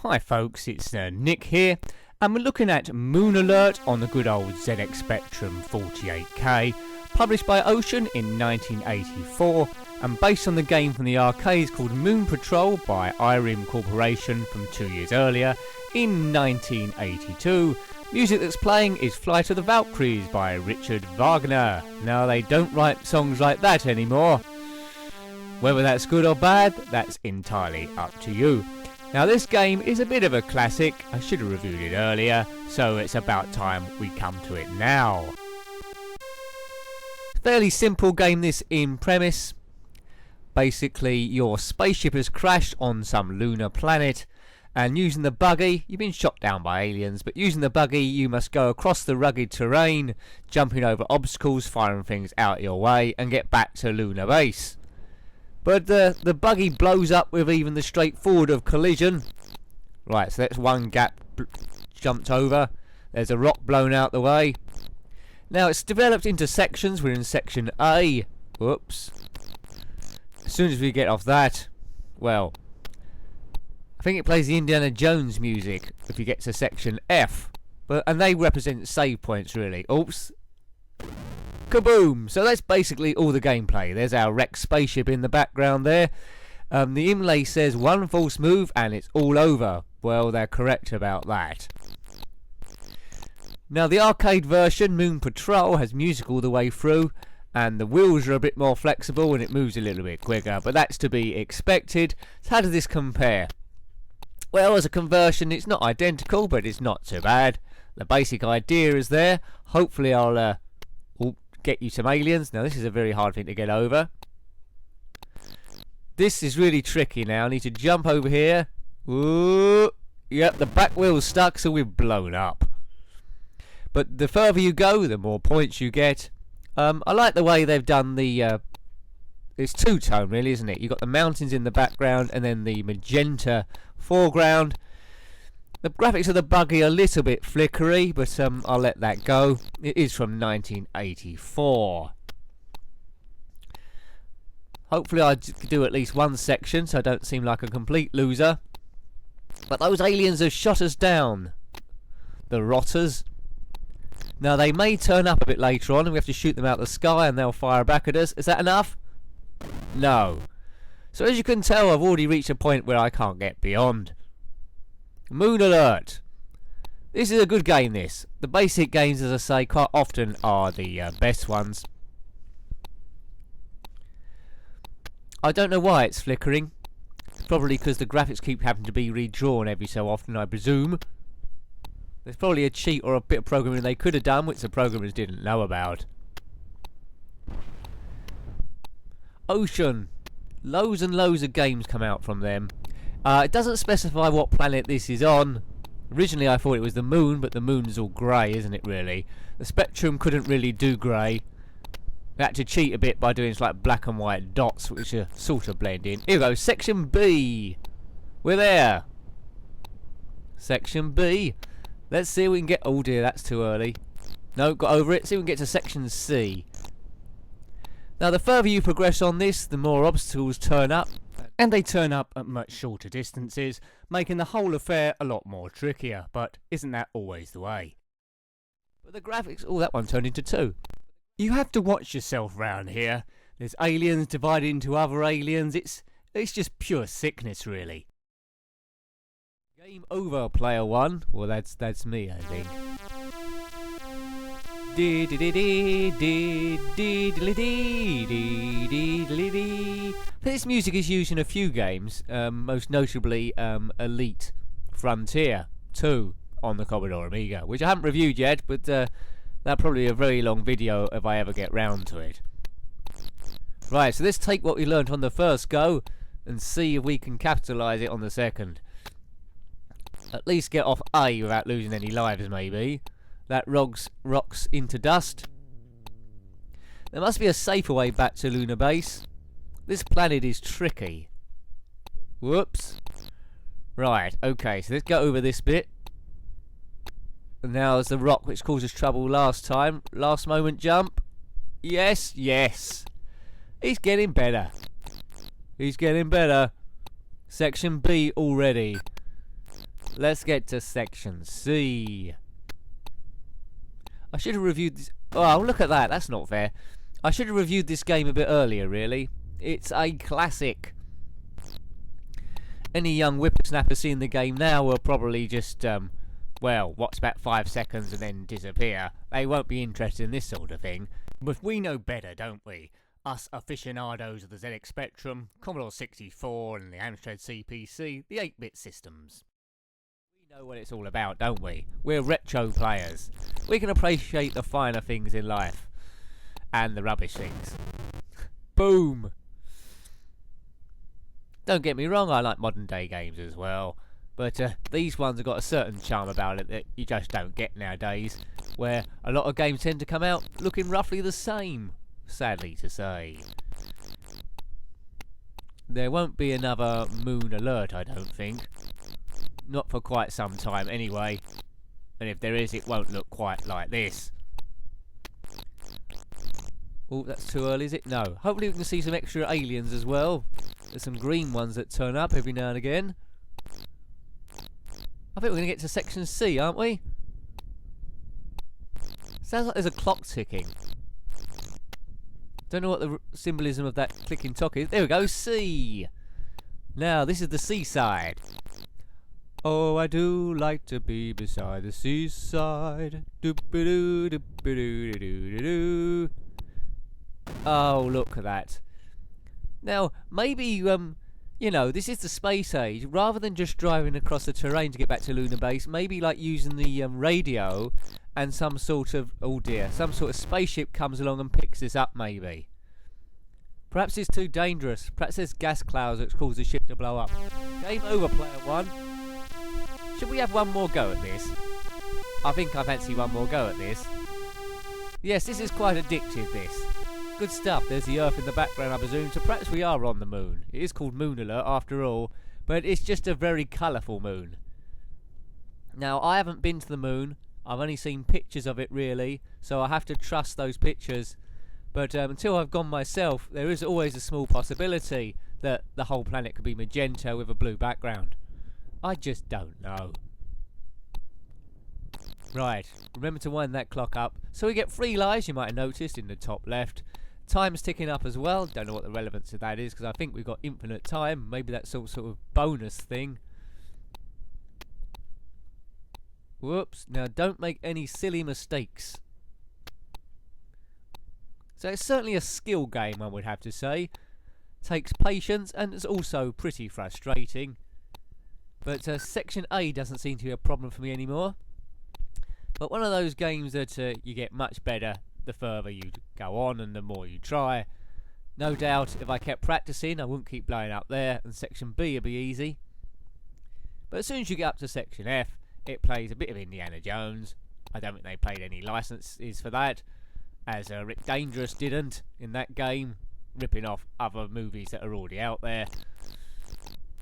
Hi folks, it's Nick here, and we're looking at Moon Alert on the good old ZX Spectrum 48K, published by Ocean in 1984, and based on the game from the arcades called Moon Patrol by Irem Corporation from 2 years earlier, in 1982. Music that's playing is Flight of the Valkyries by Richard Wagner. Now, they don't write songs like that anymore. Whether that's good or bad, that's entirely up to you. Now, this game is a bit of a classic. I should have reviewed it earlier, so it's about time we come to it now. Fairly simple game this in premise. Basically, your spaceship has crashed on some lunar planet, and using the buggy, you've been shot down by aliens, but using the buggy you must go across the rugged terrain, jumping over obstacles, firing things out your way, and get back to lunar base. But the buggy blows up with even the straightforward of collision. Right, so that's one gap jumped over. There's a rock blown out the way. Now it's developed into sections. We're in section A. Whoops. As soon as we get off that, well, I think it plays the Indiana Jones music if you get to section F. And they represent save points, really. Oops. Kaboom! So that's basically all the gameplay. There's our wrecked spaceship in the background there. The inlay says one false move and it's all over. Well, they're correct about that. Now, the arcade version, Moon Patrol, has music all the way through, and the wheels are a bit more flexible and it moves a little bit quicker, but that's to be expected. So how does this compare? Well, as a conversion, it's not identical, but it's not too bad. The basic idea is there. Hopefully I'll get you some aliens. Now, this is a very hard thing to get over. This is really tricky now. I need to jump over here. Ooh. Yep, the back wheel's stuck, so we've blown up. But the further you go, the more points you get. I like the way they've done the... it's two-tone, really, isn't it? You've got the mountains in the background and then the magenta foreground. The graphics of the buggy are a little bit flickery, but I'll let that go. It is from 1984. Hopefully I do at least one section so I don't seem like a complete loser. But those aliens have shot us down. The rotters. Now, they may turn up a bit later on and we have to shoot them out of the sky and they'll fire back at us. Is that enough? No. So as you can tell, I've already reached a point where I can't get beyond. Moon Alert. This is a good game, this. The basic games, as I say, quite often are the best ones. I don't know why it's flickering. It's probably because the graphics keep having to be redrawn every so often, I presume. There's probably a cheat or a bit of programming they could have done, which the programmers didn't know about. Ocean. Loads and loads of games come out from them. It doesn't specify what planet this is on. Originally I thought it was the moon, but the moon's all grey, isn't it, really? The Spectrum couldn't really do grey. They had to cheat a bit by doing like black and white dots, which are sort of blend in. Here we go, section B. We're there. Section B. Let's see if we can get... Oh dear, that's too early. No, got over it. See if we can get to section C. Now, the further you progress on this, the more obstacles turn up. And they turn up at much shorter distances, making the whole affair a lot more trickier. But isn't that always the way? But the graphics... Oh, that one turned into 2. You have to watch yourself round here. There's aliens divided into other aliens. It's just pure sickness, really. Game over, player 1. Well, that's me, I think. This music is used in a few games, most notably Elite Frontier 2 on the Commodore Amiga, which I haven't reviewed yet, but that'll probably be a very long video if I ever get round to it. Right, so let's take what we learnt on the first go and see if we can capitalise it on the second. At least get off A without losing any lives, maybe. That rocks into dust. There must be a safer way back to lunar base. This planet is tricky. Whoops. Right, okay, so let's go over this bit. And now there's the rock which caused us trouble last time. Last moment jump. Yes, yes. He's getting better. He's getting better. Section B already. let's get to section C. I should have reviewed this. Oh, look at that. That's not fair. I should have reviewed this game a bit earlier, really. It's a classic. Any young whippersnapper seeing the game now will probably just, well, watch about 5 seconds and then disappear. They won't be interested in this sort of thing. But we know better, don't we? Us aficionados of the ZX Spectrum, Commodore 64 and the Amstrad CPC, the 8-bit systems. We know what it's all about, don't we? We're retro players. We can appreciate the finer things in life. And the rubbish things. Boom! Don't get me wrong, I like modern day games as well. But these ones have got a certain charm about it that you just don't get nowadays. Where a lot of games tend to come out looking roughly the same. Sadly to say. There won't be another Moon Alert, I don't think. Not for quite some time anyway. And if there is, it won't look quite like this. Oh, that's too early, is it? No. Hopefully we can see some extra aliens as well. There's some green ones that turn up every now and again. I think we're going to get to section C, aren't we? Sounds like there's a clock ticking. Don't know what the symbolism of that clicking clock is. There we go, C. Now, this is the seaside. Oh, I do like to be beside the seaside. Doop-a-doo, doop-a-doo, doo-doo-doo-doo. Oh, look at that. Now, maybe, you know, this is the space age. Rather than just driving across the terrain to get back to lunar base, maybe like using the radio and some sort of, oh dear, some sort of spaceship comes along and picks this up, maybe. Perhaps it's too dangerous. Perhaps there's gas clouds that cause the ship to blow up. Game over, player one. Should we have one more go at this? I think I fancy one more go at this. Yes, this is quite addictive, this. Good stuff. There's the Earth in the background, I presume, so perhaps we are on the moon. It is called Moon Alert, after all, but it's just a very colourful moon. Now, I haven't been to the moon. I've only seen pictures of it, really, so I have to trust those pictures. But until I've gone myself, there is always a small possibility that the whole planet could be magenta with a blue background. I just don't know. Right, remember to wind that clock up. So we get 3 lives, you might have noticed, in the top left. Time's ticking up as well. Don't know what the relevance of that is, because I think we've got infinite time. Maybe that's some sort of bonus thing. Whoops. Now, don't make any silly mistakes. So it's certainly a skill game, I would have to say. Takes patience, and it's also pretty frustrating. But Section A doesn't seem to be a problem for me anymore. But one of those games that you get much better the further you go on and the more you try. No doubt, if I kept practicing, I wouldn't keep blowing up there, and Section B would be easy. But as soon as you get up to Section F, it plays a bit of Indiana Jones. I don't think they played any licenses for that, as Rick Dangerous didn't in that game, ripping off other movies that are already out there.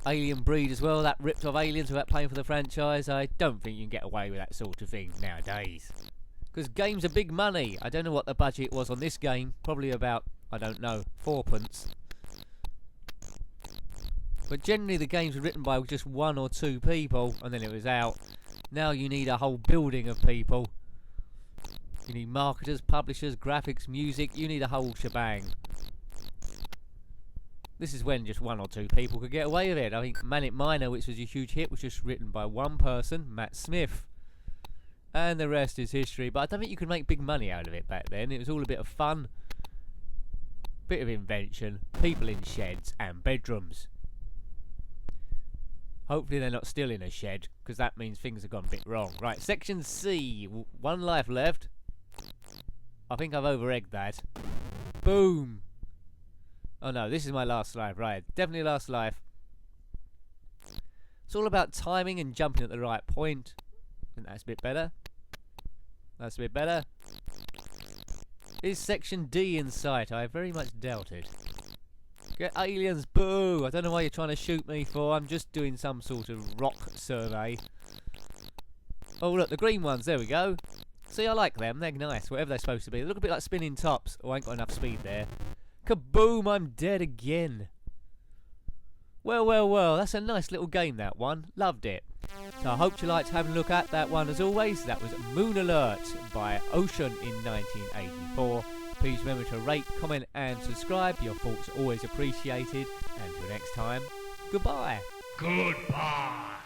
Alien Breed as well, that ripped off Aliens without paying for the franchise. I don't think you can get away with that sort of thing nowadays. Because games are big money. I don't know what the budget was on this game. Probably about, I don't know, 4p. But generally the games were written by just 1 or 2 people and then it was out. Now you need a whole building of people. You need marketers, publishers, graphics, music. You need a whole shebang. This is when just 1 or 2 people could get away with it. I think Manic Miner, which was a huge hit, was just written by one person, Matt Smith. And the rest is history. But I don't think you could make big money out of it back then. It was all a bit of fun. Bit of invention. People in sheds and bedrooms. Hopefully they're not still in a shed, because that means things have gone a bit wrong. Right, Section C. 1 life left. I think I've over-egged that. Boom! Oh no, this is my last life. Right, definitely last life. It's all about timing and jumping at the right point. And that's a bit better. That's a bit better. Is Section D in sight? I very much doubt it. Get aliens, boo! I don't know why you're trying to shoot me for. I'm just doing some sort of rock survey. Oh look, the green ones, there we go. See, I like them, they're nice, whatever they're supposed to be. They look a bit like spinning tops. Oh, I ain't got enough speed there. Kaboom, I'm dead again. Well, well, well, that's a nice little game, that one. Loved it. So I hope you liked having a look at that one. As always, that was Moon Alert by Ocean in 1984. Please remember to rate, comment and subscribe. Your thoughts are always appreciated. And until next time, goodbye. Goodbye.